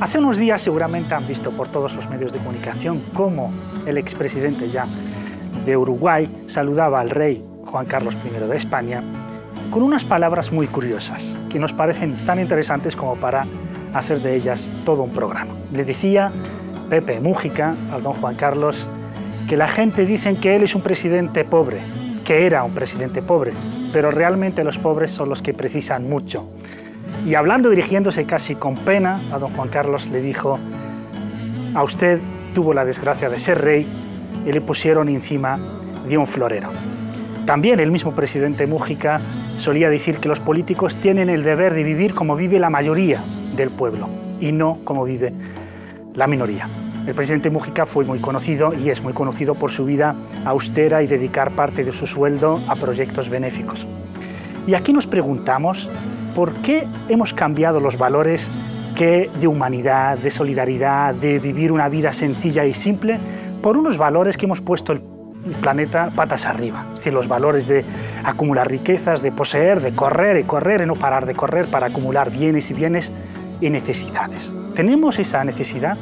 Hace unos días seguramente han visto por todos los medios de comunicación cómo el expresidente ya de Uruguay saludaba al rey Juan Carlos I de España con unas palabras muy curiosas que nos parecen tan interesantes como para hacer de ellas todo un programa. Le decía Pepe Mújica al don Juan Carlos que la gente dice que él es un presidente pobre, que era un presidente pobre, pero realmente los pobres son los que precisan mucho. Y hablando, dirigiéndose casi con pena a don Juan Carlos, le dijo: a usted tuvo la desgracia de ser rey y le pusieron encima de un florero. También el mismo presidente Mújica solía decir que los políticos tienen el deber de vivir como vive la mayoría del pueblo y no como vive la minoría. El presidente Mújica fue muy conocido y es muy conocido por su vida austera y dedicar parte de su sueldo a proyectos benéficos. Y aquí nos preguntamos por qué hemos cambiado los valores de humanidad, de solidaridad, de vivir una vida sencilla y simple, por unos valores que hemos puesto el planeta patas arriba. Es decir, los valores de acumular riquezas, de poseer, de correr y correr y no parar de correr para acumular bienes y bienes y necesidades. ¿Tenemos esa necesidad?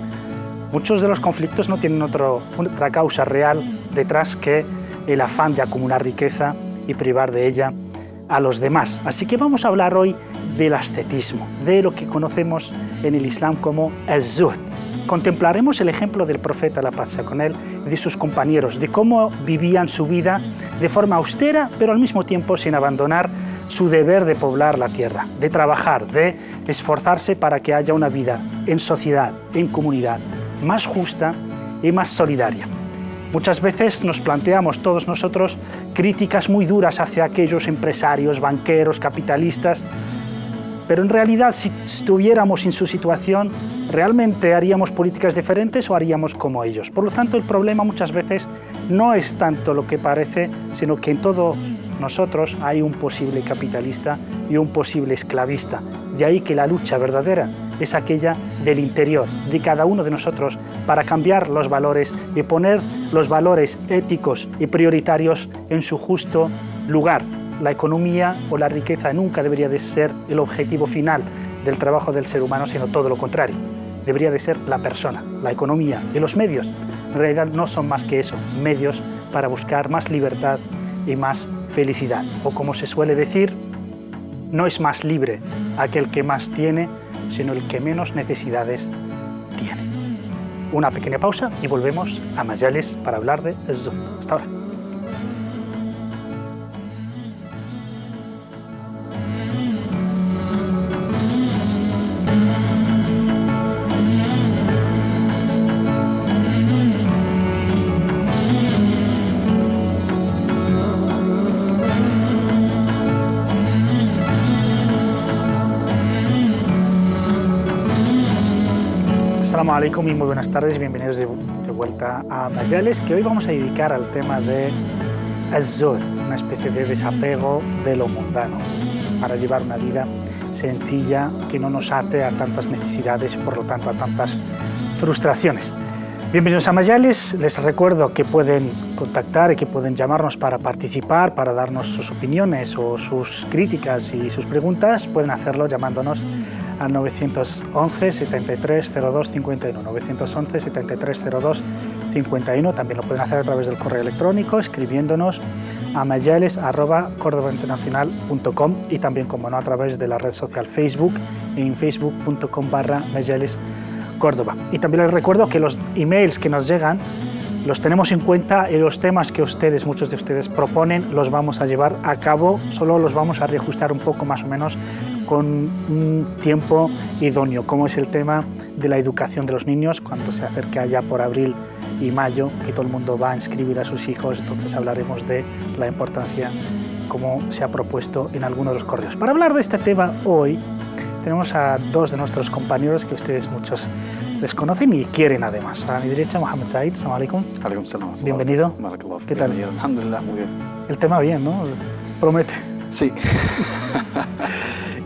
Muchos de los conflictos no tienen otra causa real detrás que el afán de acumular riqueza y privar de ella a los demás. Así que vamos a hablar hoy del ascetismo, de lo que conocemos en el Islam como az-zuhd. Contemplaremos el ejemplo del profeta, la paz sea con él, y de sus compañeros, de cómo vivían su vida de forma austera, pero al mismo tiempo sin abandonar su deber de poblar la tierra, de trabajar, de esforzarse para que haya una vida en sociedad, en comunidad, más justa y más solidaria. Muchas veces nos planteamos todos nosotros críticas muy duras hacia aquellos empresarios, banqueros, capitalistas, pero en realidad si estuviéramos en su situación, ¿realmente haríamos políticas diferentes o haríamos como ellos? Por lo tanto, el problema muchas veces no es tanto lo que parece, sino que en todos nosotros hay un posible capitalista y un posible esclavista. De ahí que la lucha verdadera es aquella del interior, de cada uno de nosotros, para cambiar los valores y poner los valores éticos y prioritarios en su justo lugar. La economía o la riqueza nunca debería de ser el objetivo final del trabajo del ser humano, sino todo lo contrario. Debería de ser la persona, la economía y los medios. En realidad no son más que eso, medios para buscar más libertad y más felicidad. O como se suele decir, no es más libre aquel que más tiene, sino el que menos necesidades tiene. Una pequeña pausa y volvemos a Majales para hablar de az-zuhd. Hasta ahora. Assalamu alaikum y muy buenas tardes y bienvenidos de vuelta a Majales, que hoy vamos a dedicar al tema de az-zuhd, una especie de desapego de lo mundano, para llevar una vida sencilla que no nos ate a tantas necesidades y por lo tanto a tantas frustraciones. Bienvenidos a Majales, les recuerdo que pueden contactar y que pueden llamarnos para participar, para darnos sus opiniones o sus críticas y sus preguntas. Pueden hacerlo llamándonos al 911 73 02 51, 911 73 02 51. También lo pueden hacer a través del correo electrónico, escribiéndonos a majales@cordobainternacional.com y también, como no, a través de la red social Facebook, en facebook.com/majales-Córdoba. Y también les recuerdo que los emails que nos llegan los tenemos en cuenta y los temas que muchos de ustedes proponen, los vamos a llevar a cabo, solo los vamos a reajustar un poco más o menos con un tiempo idóneo, como es el tema de la educación de los niños, cuando se acerque allá por abril y mayo, que todo el mundo va a inscribir a sus hijos. Entonces hablaremos de la importancia, como se ha propuesto en alguno de los correos. Para hablar de este tema hoy, tenemos a dos de nuestros compañeros que ustedes muchos les conocen y quieren además. A mi derecha, Mohamed Said. Assalamu alaikum. Alaikum salam. Bienvenido. ¿Qué tal? Alhamdulillah, muy bien. El tema bien, ¿no? Promete. Sí.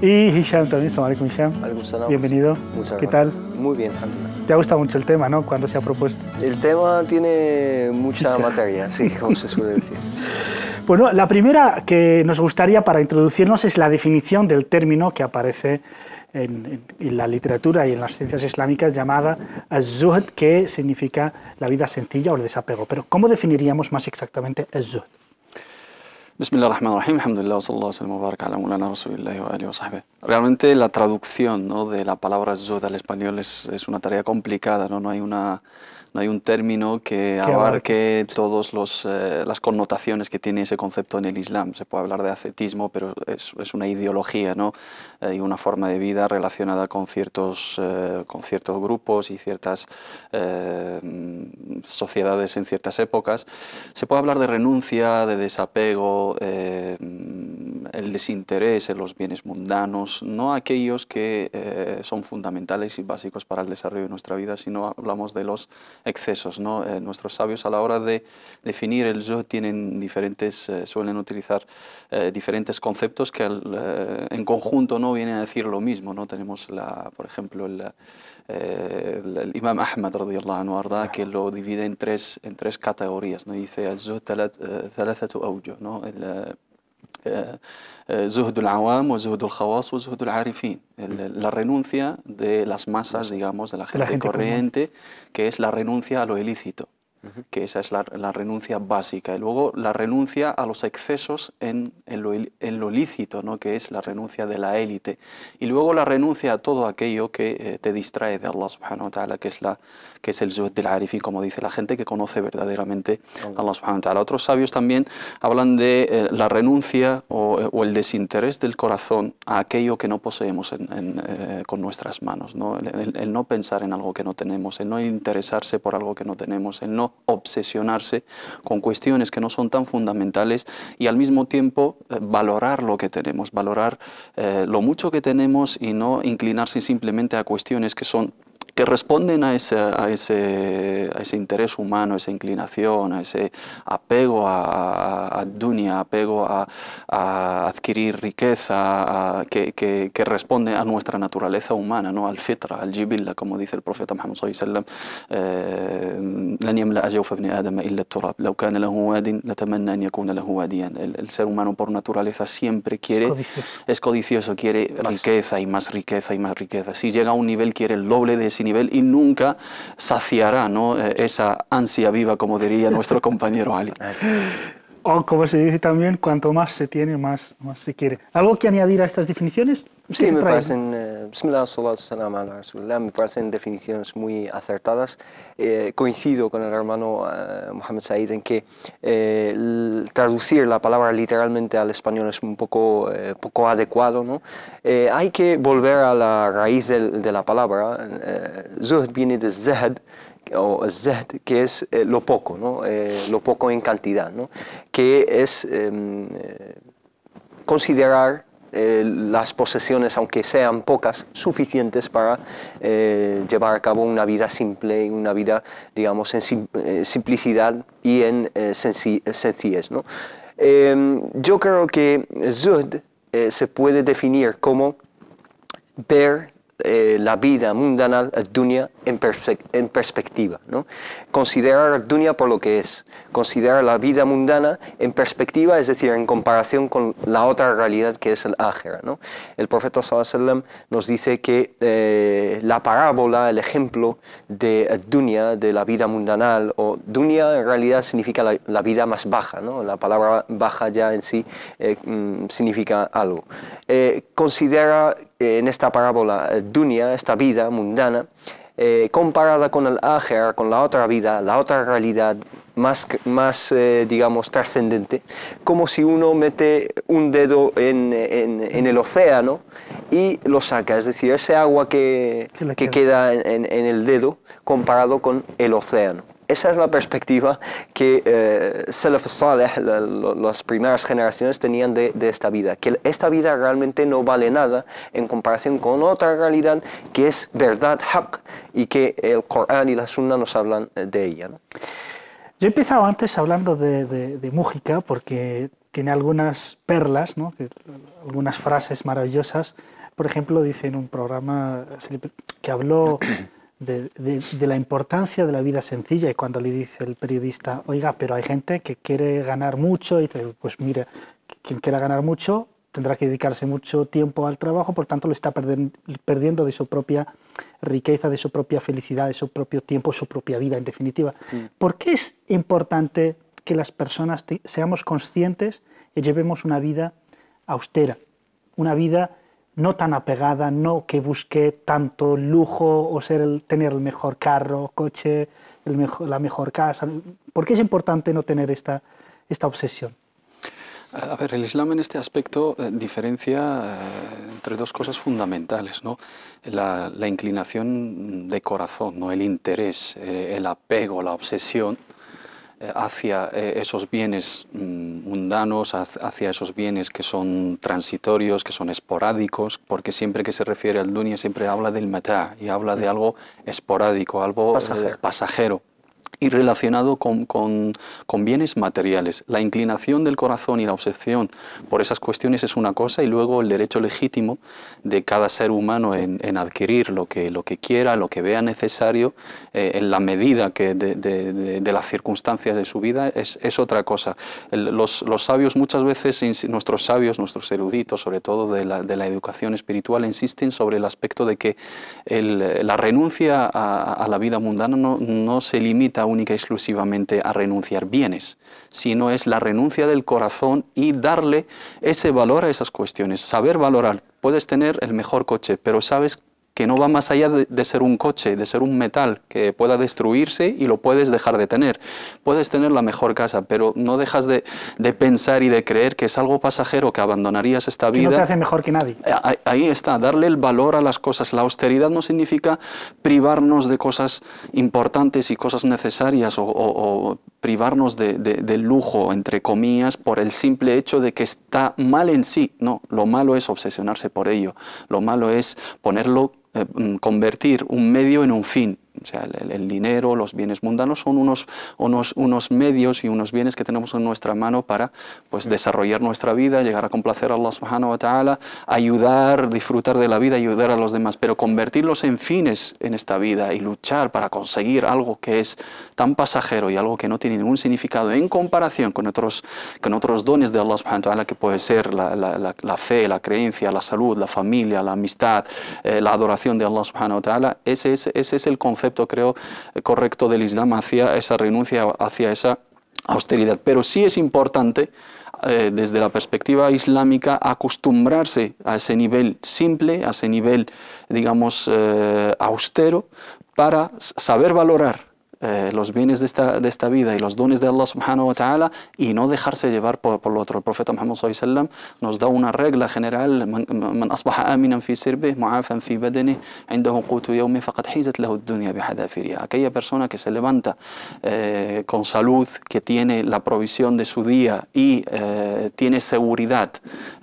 Y Hisham también. Assalamu alaikum, Hisham. Alaikum salam. Bienvenido. Muchas ¿Qué gracias. tal? Muy bien, alhamdulillah. ¿Te ha gustado mucho el tema, no? Cuando se ha propuesto. El tema tiene mucha Chicha. materia, sí, como se suele decir. Bueno, la primera que nos gustaría para introducirnos es la definición del término que aparece en la literatura y en las ciencias islámicas llamada az-zuhd, que significa la vida sencilla o el desapego. Pero ¿cómo definiríamos más exactamente az-zuhd? Bismillahirrahmanirrahim, alhamdulillah, sallallahu alaihi wa barak ala mulana rasulillahi wa alihi wa sahbihi. Realmente la traducción, ¿no?, de la palabra zuhd al español es una tarea complicada, ¿no? No hay un término que abarque todas las connotaciones que tiene ese concepto en el Islam. Se puede hablar de ascetismo, pero es una ideología, ¿no?, y una forma de vida relacionada con ciertos grupos y ciertas sociedades en ciertas épocas. Se puede hablar de renuncia, de desapego, el desinterés en los bienes mundanos, no aquellos que son fundamentales y básicos para el desarrollo de nuestra vida, sino hablamos de los excesos, ¿no? Nuestros sabios a la hora de definir el zuhd suelen utilizar diferentes conceptos que en conjunto no vienen a decir lo mismo, ¿no? Tenemos, por ejemplo, el Imam Ahmad radiyallahu anhu arda, que lo divide en tres categorías, ¿no? Dice az-zuhd thalathatu awjuh, ¿no? zuhd al-awam, zuhd al-khawas, zuhd al-arifin. La renuncia de las masas, digamos, de la gente corriente, que es la renuncia a lo ilícito, que esa es la renuncia básica. Y luego la renuncia a los excesos en lo lícito, ¿no?, que es la renuncia de la élite. Y luego la renuncia a todo aquello que te distrae de Allah subhanahu wa ta'ala, que es el zuhd del arifin, como dice la gente que conoce verdaderamente a Allah subhanahu wa ta'ala. Otros sabios también hablan de la renuncia o el desinterés del corazón a aquello que no poseemos con nuestras manos, ¿no? El no pensar en algo que no tenemos, el no interesarse por algo que no tenemos, el no obsesionarse con cuestiones que no son tan fundamentales y al mismo tiempo valorar lo que tenemos, valorar lo mucho que tenemos y no inclinarse simplemente a cuestiones que responden a ese interés humano, a esa inclinación, a ese apego a dunya, apego a adquirir riqueza, que responde a nuestra naturaleza humana, ¿no?, al fitra, al jibilla, como dice el profeta Muhammad sallallahu alaihi wasallam. El ser humano por naturaleza siempre es codicioso, quiere riqueza y más riqueza y más riqueza. Si llega a un nivel quiere el doble de ese nivel y nunca saciará, ¿no?, esa ansia viva, como diría nuestro compañero Ali. O como se dice también, cuanto más se tiene, más se quiere. ¿Algo que añadir a estas definiciones? Sí, me parecen, bismillah, sallallahu alaihi wa sallam, me parecen definiciones muy acertadas. Coincido con el hermano Mohamed Said en que traducir la palabra literalmente al español es un poco adecuado, ¿no? Hay que volver a la raíz de la palabra. Zuhd viene de zahd, o zahd, que es lo poco, ¿no? Lo poco en cantidad, ¿no?, que es considerar las posesiones, aunque sean pocas, suficientes para llevar a cabo una vida simple, una vida, digamos, en simplicidad y en sencillez, ¿no? Yo creo que zuhd se puede definir como ver la vida mundana, dunya, en perspectiva, ¿no? Considerar dunya por lo que es, considerar la vida mundana en perspectiva, es decir, en comparación con la otra realidad que es el ákhira, ¿no? El profeta sallallahu alaihi wasallam nos dice que la parábola, el ejemplo de dunya, de la vida mundanal, o dunya en realidad significa la vida más baja, ¿no? La palabra baja ya en sí significa algo. Considera en esta parábola dunya, esta vida mundana, comparada con el ákhira, con la otra vida, la otra realidad más digamos, trascendente, como si uno mete un dedo en el océano y lo saca, es decir, ese agua que queda en el dedo comparado con el océano. Esa es la perspectiva que Salaf Saleh, las primeras generaciones, tenían de esta vida. Que esta vida realmente no vale nada en comparación con otra realidad que es verdad, haq, y que el Corán y la Sunna nos hablan de ella, ¿no? Yo he empezado antes hablando de Mújica porque tiene algunas perlas, ¿no?, algunas frases maravillosas. Por ejemplo, dice en un programa que habló de la importancia de la vida sencilla, y cuando le dice el periodista, oiga, pero hay gente que quiere ganar mucho, y pues mire, quien quiera ganar mucho tendrá que dedicarse mucho tiempo al trabajo, por tanto lo está perdiendo de su propia riqueza, de su propia felicidad, de su propio tiempo, su propia vida, en definitiva. ¿Por qué es importante que las personas seamos conscientes y llevemos una vida austera, una vida no tan apegada, no que busque tanto lujo o tener el mejor carro, coche, la mejor casa? ¿Por qué es importante no tener esta obsesión? A ver, el Islam en este aspecto diferencia entre dos cosas fundamentales, ¿no? La inclinación de corazón, ¿no? El interés, el apego, la obsesión hacia esos bienes mundanos, hacia esos bienes que son transitorios, que son esporádicos, porque siempre que se refiere al dunya siempre habla del matá y habla de algo esporádico, algo pasajero. Y relacionado con bienes materiales. La inclinación del corazón y la obsesión por esas cuestiones es una cosa, y luego el derecho legítimo de cada ser humano en adquirir lo que quiera, lo que vea necesario, en la medida de las circunstancias de su vida, es otra cosa. Los sabios muchas veces, nuestros sabios, nuestros eruditos, sobre todo de la educación espiritual, insisten sobre el aspecto de que la renuncia a la vida mundana no se limita única y exclusivamente a renunciar bienes, sino es la renuncia del corazón y darle ese valor a esas cuestiones, saber valorar. Puedes tener el mejor coche, pero sabes que no va más allá de ser un coche, de ser un metal que pueda destruirse y lo puedes dejar de tener. Puedes tener la mejor casa, pero no dejas de pensar y de creer que es algo pasajero, que abandonarías esta vida. Que no te hace mejor que nadie. Ahí está, darle el valor a las cosas. La austeridad no significa privarnos de cosas importantes y cosas necesarias o privarnos del lujo, entre comillas, por el simple hecho de que está mal en sí. No, lo malo es obsesionarse por ello. Lo malo es convertir un medio en un fin. O sea, el dinero, los bienes mundanos son unos medios y unos bienes que tenemos en nuestra mano para desarrollar nuestra vida, llegar a complacer a Allah subhanahu wa ta'ala, ayudar, disfrutar de la vida, ayudar a los demás, pero convertirlos en fines en esta vida y luchar para conseguir algo que es tan pasajero y algo que no tiene ningún significado en comparación con otros dones de Allah subhanahu wa ta'ala, que puede ser la fe, la creencia, la salud, la familia, la amistad, la adoración de Allah subhanahu wa ta'ala. Ese es el concepto, creo, correcto del Islam hacia esa renuncia, hacia esa austeridad. Pero sí es importante, desde la perspectiva islámica, acostumbrarse a ese nivel simple, a ese nivel, digamos, austero, para saber valorar los bienes de esta vida y los dones de Allah subhanahu wa ta'ala, y no dejarse llevar por lo otro. El profeta Muhammad sallallahu alaihi wasallam nos da una regla general: man asbaha aminan fi sirbih mu'afan fi badanihi indahu qutu yawmi faqad hizat lahu ad-dunya bihadafiriha. Aquella persona que se levanta con salud, que tiene la provisión de su día y tiene seguridad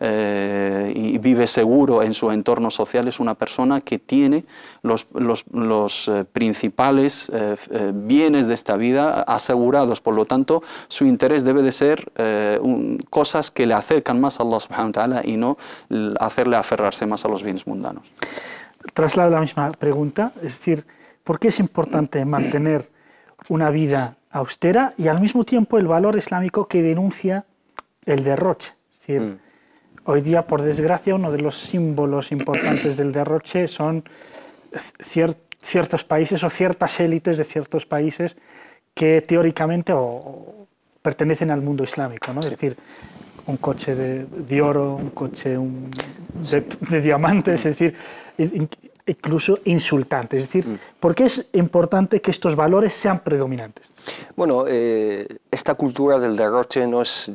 y vive seguro en su entorno social, es una persona que tiene los principales bienes de esta vida asegurados. Por lo tanto, su interés debe de ser cosas que le acercan más a Allah subhanahu wa ta'ala y no hacerle aferrarse más a los bienes mundanos. Traslado la misma pregunta, es decir, ¿por qué es importante mantener una vida austera y al mismo tiempo el valor islámico que denuncia el derroche? Es decir, hoy día, por desgracia, uno de los símbolos importantes del derroche son ciertos países o ciertas élites de ciertos países que teóricamente pertenecen al mundo islámico, ¿no? Sí. Es decir, un coche de oro, un coche de diamantes, es decir, incluso insultantes. Es decir, ¿por qué es importante que estos valores sean predominantes? Bueno, esta cultura del derroche no es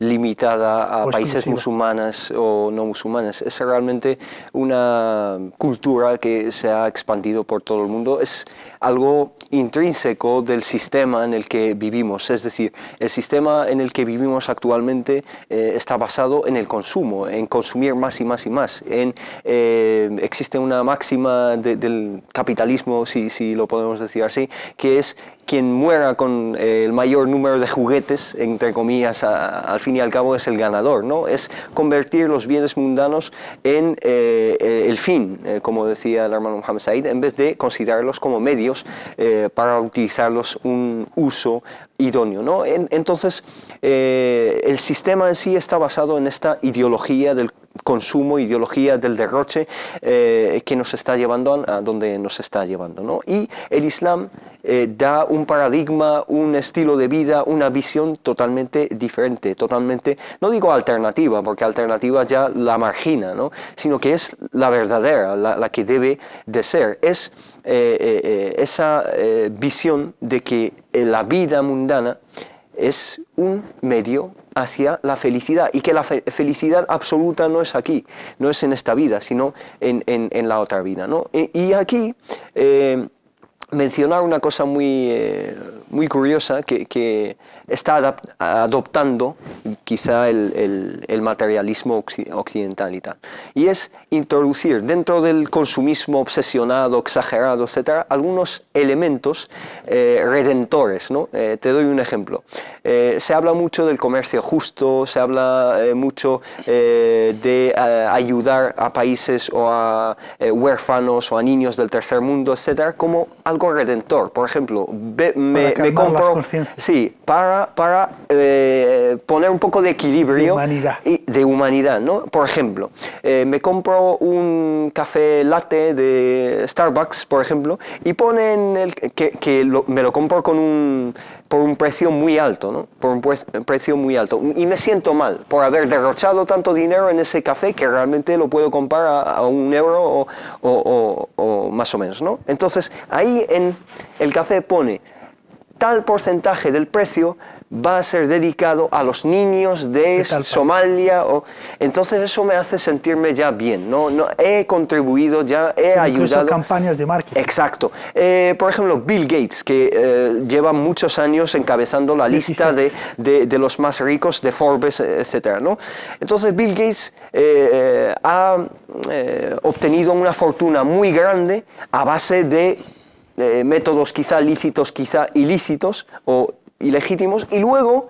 limitada a países musulmanes o no musulmanes. Es realmente una cultura que se ha expandido por todo el mundo. Es algo intrínseco del sistema en el que vivimos. Es decir, el sistema en el que vivimos actualmente está basado en el consumo, en consumir más y más y más. Existe una una máxima del capitalismo, si lo podemos decir así, que es quien muera con el mayor número de juguetes, entre comillas, al fin y al cabo es el ganador, ¿no? Es convertir los bienes mundanos en el fin, como decía el hermano Mohammed Said, en vez de considerarlos como medios para utilizarlos un uso idóneo, ¿no? Entonces, el sistema en sí está basado en esta ideología del consumo, ideología del derroche que nos está llevando a donde nos está llevando, ¿no? Y el Islam da un paradigma, un estilo de vida, una visión totalmente diferente, totalmente, no digo alternativa, porque alternativa ya la margina, ¿no? Sino que es la verdadera, la que debe de ser. Es esa visión de que la vida mundana es un medio hacia la felicidad y que la felicidad absoluta no es aquí, no es en esta vida, sino en la otra vida, ¿no? Y aquí mencionar una cosa muy curiosa que está adoptando quizá el materialismo occidental y tal, y es introducir dentro del consumismo obsesionado, exagerado, etcétera, algunos elementos redentores, ¿no? Te doy un ejemplo. Se habla mucho del comercio justo, se habla mucho de ayudar a países o a huérfanos o a niños del tercer mundo, etcétera, como algo redentor. Por ejemplo, me compro, sí, para poner un poco de equilibrio de humanidad, ¿no? Por ejemplo, me compro un café latte de Starbucks, por ejemplo, y ponen me lo compro por un precio muy alto, ¿no? Por un precio muy alto, y me siento mal por haber derrochado tanto dinero en ese café que realmente lo puedo comprar a €1 o más o menos, ¿no? Entonces ahí en el café pone tal porcentaje del precio va a ser dedicado a los niños de Somalia. Entonces eso me hace sentirme ya bien, ¿no? He contribuido, ya he ayudado. Campañas de marketing. Exacto. Por ejemplo, Bill Gates, que lleva muchos años encabezando la lista de los más ricos de Forbes, etc., ¿no? Entonces Bill Gates ha obtenido una fortuna muy grande a base de métodos quizá lícitos, quizá ilícitos o ilegítimos, y luego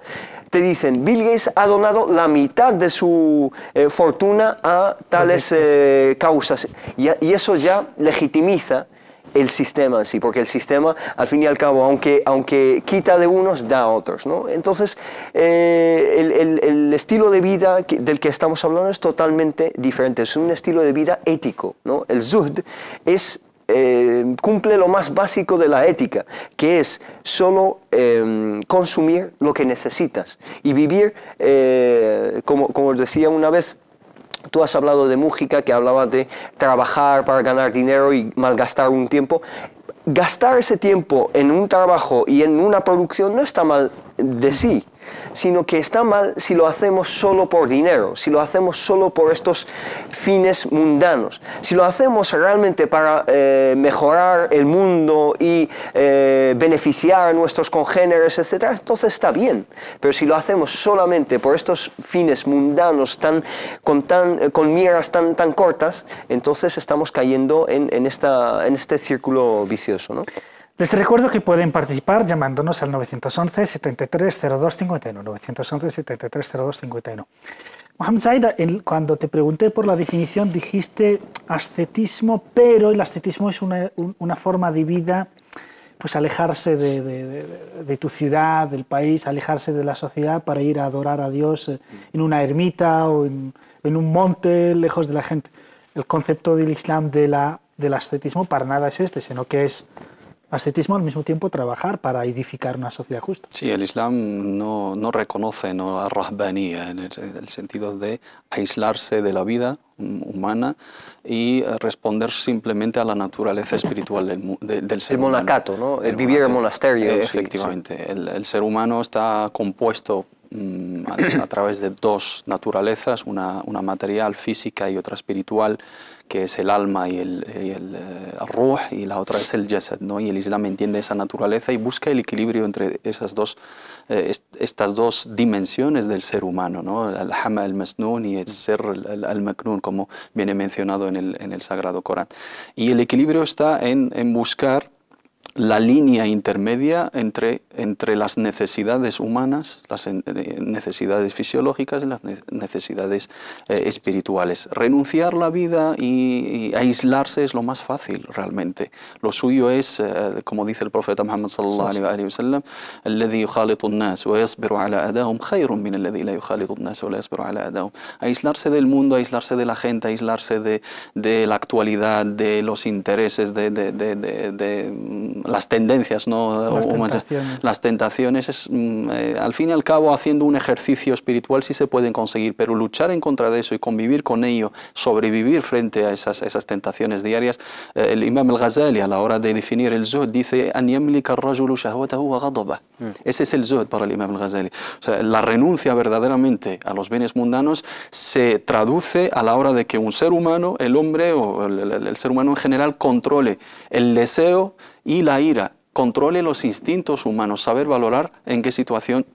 te dicen, Bill Gates ha donado la mitad de su fortuna a tales causas, y eso ya legitimiza el sistema en sí, porque el sistema, al fin y al cabo, aunque quita de unos, da a otros, ¿no? Entonces, el estilo de vida del que estamos hablando es totalmente diferente, es un estilo de vida ético, ¿no? El zuhd cumple lo más básico de la ética, que es solo consumir lo que necesitas y vivir, como os decía una vez. Tú has hablado de Mújica, que hablaba de trabajar para ganar dinero y malgastar un tiempo. Gastar ese tiempo en un trabajo y en una producción no está mal de sí, sino que está mal si lo hacemos solo por dinero, si lo hacemos solo por estos fines mundanos. Si lo hacemos realmente para mejorar el mundo y beneficiar a nuestros congéneres, etc., entonces está bien. Pero si lo hacemos solamente por estos fines mundanos con miras tan cortas, entonces estamos cayendo en este círculo vicioso, ¿no? Les recuerdo que pueden participar llamándonos al 911 73 02 51, 911 73 02 51. Mohammed Said, cuando te pregunté por la definición dijiste ascetismo, pero el ascetismo es una forma de vida, pues alejarse de tu ciudad, del país, alejarse de la sociedad para ir a adorar a Dios en una ermita o en un monte lejos de la gente. El concepto del Islam del ascetismo para nada es este, sino que es ascetismo al mismo tiempo trabajar para edificar una sociedad justa. Sí, el Islam no reconoce la rahbanía en el sentido de aislarse de la vida humana y responder simplemente a la naturaleza espiritual del ser humano. El monacato, ¿no? El vivir en monasterios. Efectivamente. Sí. El ser humano está compuesto a través de dos naturalezas, una material, física, y otra espiritual, que es el alma y el ruh, y la otra es el jasad, ¿no? Y el Islam entiende esa naturaleza y busca el equilibrio entre esas estas dos dimensiones del ser humano, ¿no? El hama al-masnun y el ser al-maknun, como viene mencionado en el Sagrado Corán. Y el equilibrio está en buscar la línea intermedia entre las necesidades humanas, las necesidades fisiológicas y las necesidades espirituales. Renunciar la vida y aislarse es lo más fácil realmente. Lo suyo es, como dice el profeta Muhammad sallallahu alaihi wasallam, الذي يخالط الناس ويصبر على أذاهم خير من الذي لا يخالط الناس ولا يصبر على أذاهم. Aislarse del mundo, aislarse de la gente, aislarse de la actualidad, de los intereses, de las tendencias, ¿no? Las tentaciones es, al fin y al cabo, haciendo un ejercicio espiritual sí se pueden conseguir, pero luchar en contra de eso y convivir con ello, sobrevivir frente a esas tentaciones diarias. El Imam al-Ghazali, a la hora de definir el zuhd, dice أن يملك الرجل شهوته وغضبه. Ese es el zuhd para el Imam al-Ghazali. O sea, la renuncia verdaderamente a los bienes mundanos se traduce a la hora de que un ser humano, el hombre o el ser humano en general, controle el deseo y la ira, controle los instintos humanos, saber valorar en qué situación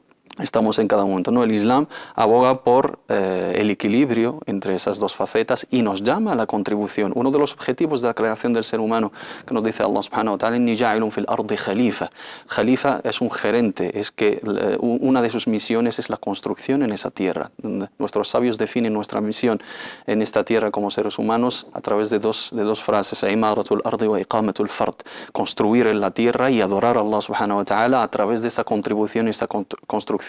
estamos en cada momento, ¿no? El Islam aboga por el equilibrio entre esas dos facetas y nos llama a la contribución. Uno de los objetivos de la creación del ser humano, que nos dice Allah subhanahu wa ta'ala, inni ja'ilun fil ardi khalifa. Khalifa es un gerente, es que una de sus misiones es la construcción en esa tierra. Nuestros sabios definen nuestra misión en esta tierra como seres humanos a través de dos frases, imaratul ardi wa iqamatul fard, construir en la tierra y adorar a Allah subhanahu wa ta'ala a través de esa contribución y esa construcción.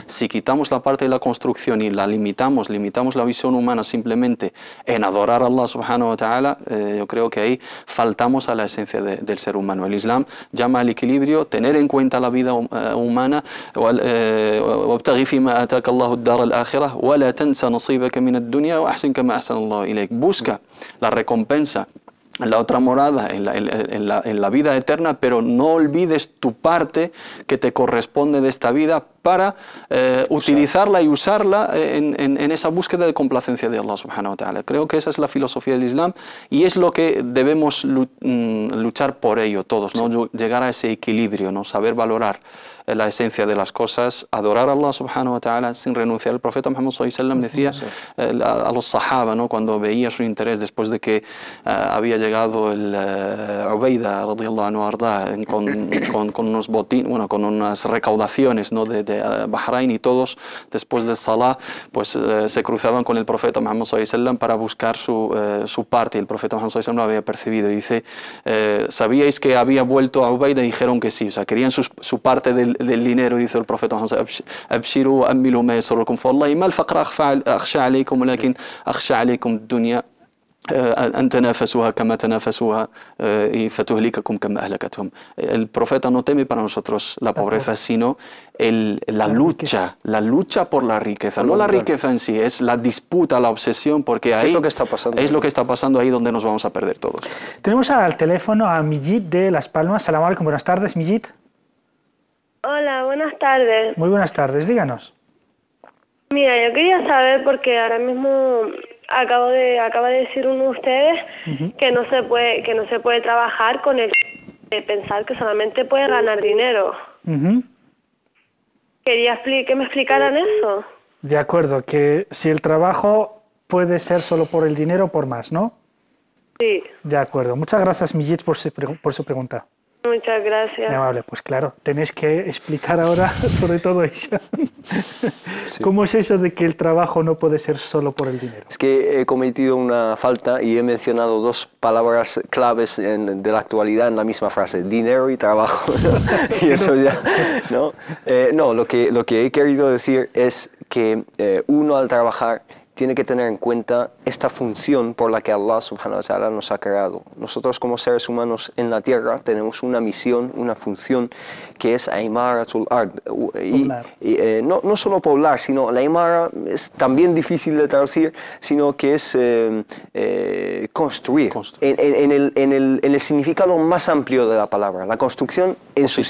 Si quitamos la parte de la construcción y la limitamos la visión humana simplemente en adorar a Allah subhanahu wa ta'ala, yo creo que ahí faltamos a la esencia del ser humano. El Islam llama al equilibrio, tener en cuenta la vida humana, وابتغي فيما آتاك الله الدار الآخرة ولا تنسى نصيبك من الدنيا وأحسن كما أحسن الله إليك. Busca la recompensa, la otra morada, en la vida eterna, pero no olvides tu parte que te corresponde de esta vida para utilizarla y usarla en esa búsqueda de complacencia de Allah subhanahu wa ta'ala. Creo que esa es la filosofía del Islam y es lo que debemos luchar por ello todos, ¿no? Llegar a ese equilibrio, ¿no? Saber valorar la esencia de las cosas, adorar a Allah subhanahu wa ta'ala sin renunciar. El profeta Muhammad sallallahu alaihi wasallam decía a los sahaba, ¿no? Cuando veía su interés después de que había llegado el Ubaida radiyallahu anhu arda con unos botines, bueno, con unas recaudaciones, ¿no? de Bahrain, y todos después del Salah pues se cruzaban con el profeta Muhammad sallallahu alaihi wasallam para buscar su parte, y el profeta Muhammad sallallahu alaihi wasallam lo había percibido y dice, ¿sabíais que había vuelto a Ubaida? Y dijeron que sí, o sea, querían su parte del dinero. Dice el profeta Muhammad: "Abshiru wa ammilu ma yasrukum, fa wallahi ma al-faqr akhsha alaykum, walakin akhsha alaykum ad-dunya an tanafasuha kama tanafasuha fatuhlikakum kama ahlakatuhum." El profeta no teme para nosotros la pobreza, sino la lucha por la riqueza. No la riqueza en sí, es la disputa, la obsesión, porque ahí es lo que está pasando, ahí donde nos vamos a perder todos. Tenemos al teléfono a Mijit de Las Palmas. Salam alaikum, buenas tardes, Mijit. Hola, buenas tardes. Muy buenas tardes, díganos. Mira, yo quería saber, porque ahora mismo acaba de decir uno de ustedes que no se puede trabajar con el de pensar que solamente puede ganar dinero. Quería que me explicaran eso. De acuerdo, que si el trabajo puede ser solo por el dinero o por más, ¿no? Sí. De acuerdo. Muchas gracias, Mijit, por su pregunta. Muchas gracias. Muy amable. Pues claro, tenéis que explicar ahora sobre todo eso. Sí. ¿Cómo es eso de que el trabajo no puede ser solo por el dinero? Es que he cometido una falta y he mencionado dos palabras claves de la actualidad en la misma frase: dinero y trabajo. Y eso ya, ¿no? No, lo que he querido decir es que uno, al trabajar, tiene que tener en cuenta esta función por la que Allah subhanahu wa ta'ala nos ha creado. Nosotros como seres humanos en la tierra tenemos una misión, una función que es Imaratul Ard. No solo poblar, sino la Imara es también difícil de traducir, sino que es construir. En el significado más amplio de la palabra. La construcción en su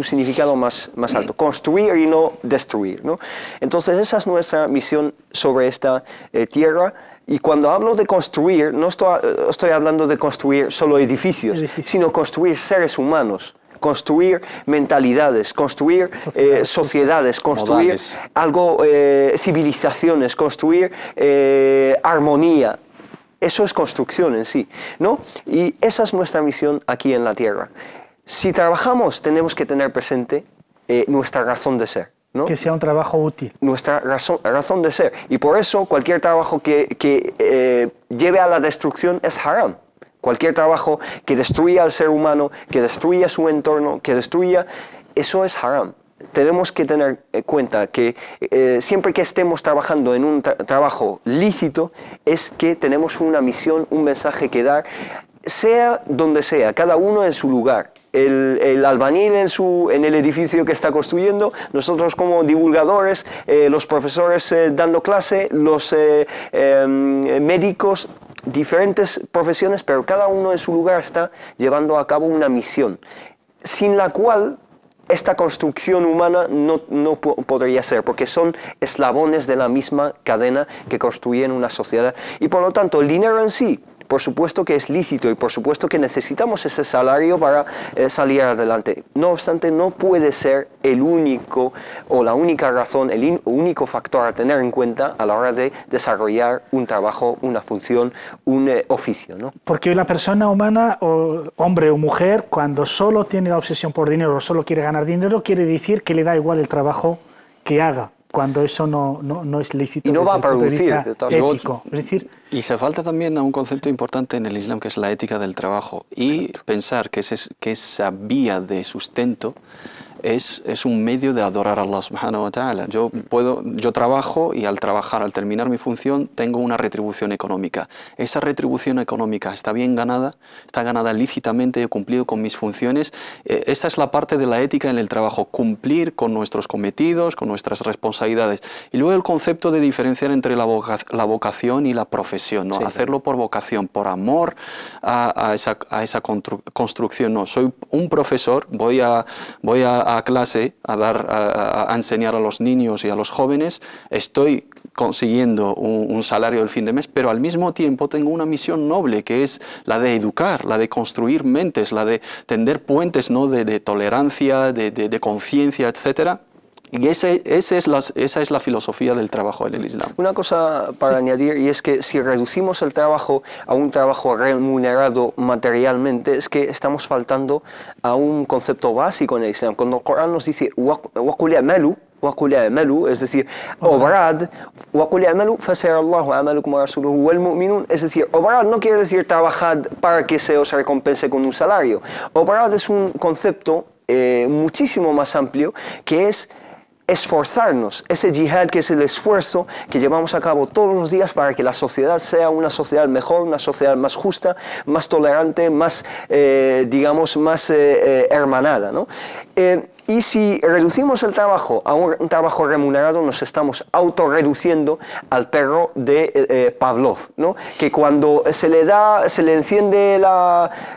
significado más alto. Construir y no destruir, ¿no? Entonces esa es nuestra misión sobre esta tierra. Y cuando hablo de construir, no estoy hablando de construir solo edificios, sino construir seres humanos, construir mentalidades, construir sociedades, construir civilizaciones, construir armonía. Eso es construcción en sí, ¿no? Y esa es nuestra misión aquí en la tierra. Si trabajamos, tenemos que tener presente nuestra razón de ser, ¿no? Que sea un trabajo útil. Nuestra razón de ser. Y por eso cualquier trabajo que lleve a la destrucción es haram. Cualquier trabajo que destruya al ser humano, que destruya su entorno, que destruya, eso es haram. Tenemos que tener en cuenta que siempre que estemos trabajando en un trabajo lícito, es que tenemos una misión, un mensaje que dar, sea donde sea, cada uno en su lugar. El albañil en el edificio que está construyendo, nosotros como divulgadores, los profesores dando clase, los médicos, diferentes profesiones, pero cada uno en su lugar está llevando a cabo una misión, sin la cual esta construcción humana no podría ser, porque son eslabones de la misma cadena que construyen una sociedad. Y por lo tanto, el dinero en sí, por supuesto que es lícito y por supuesto que necesitamos ese salario para salir adelante. No obstante, no puede ser el único o la única razón, el único factor a tener en cuenta a la hora de desarrollar un trabajo, una función, un oficio, ¿no? Porque una persona humana, o hombre o mujer, cuando solo tiene la obsesión por dinero o solo quiere ganar dinero, quiere decir que le da igual el trabajo que haga, cuando eso no es lícito. Y no va a producir. Ético. Es decir, y se falta también a un concepto importante en el Islam, que es la ética del trabajo. Y pensar que esa vía de sustento es un medio de adorar a Allah subhanahu wa ta'ala. Yo trabajo y al trabajar, al terminar mi función, tengo una retribución económica. Esa retribución económica está bien ganada, está ganada lícitamente, he cumplido con mis funciones. Esa es la parte de la ética en el trabajo, cumplir con nuestros cometidos, con nuestras responsabilidades. Y luego el concepto de diferenciar entre la vocación y la profesión, ¿no? Sí. Hacerlo por vocación, por amor a esa construcción. No, soy un profesor, voy a clase, a enseñar a los niños y a los jóvenes, estoy consiguiendo un salario del fin de mes, pero al mismo tiempo tengo una misión noble, que es la de educar, la de construir mentes, la de tender puentes, ¿no? de tolerancia, de conciencia, etcétera. Y esa es la filosofía del trabajo en el Islam. Una cosa para añadir, y es que si reducimos el trabajo a un trabajo remunerado materialmente, es que estamos faltando a un concepto básico en el Islam. Cuando el Corán nos dice وَقُلْ اعْمَلُوا, es decir, obrad, وَقُلْ اعْمَلُوا فَسَيَرَ اللَّهُ عَمَلَكُمْ وَرَسُولُهُ وَالْمُؤْمِنُونَ, es decir, obrad no quiere decir trabajad para que se os recompense con un salario. Obrad es un concepto muchísimo más amplio, que es esforzarnos, ese yihad que es el esfuerzo que llevamos a cabo todos los días para que la sociedad sea una sociedad mejor, una sociedad más justa, más tolerante, más, digamos, más hermanada, ¿no? Y si reducimos el trabajo a un trabajo remunerado, nos estamos autorreduciendo al perro de Pavlov, ¿no? Que cuando se le enciende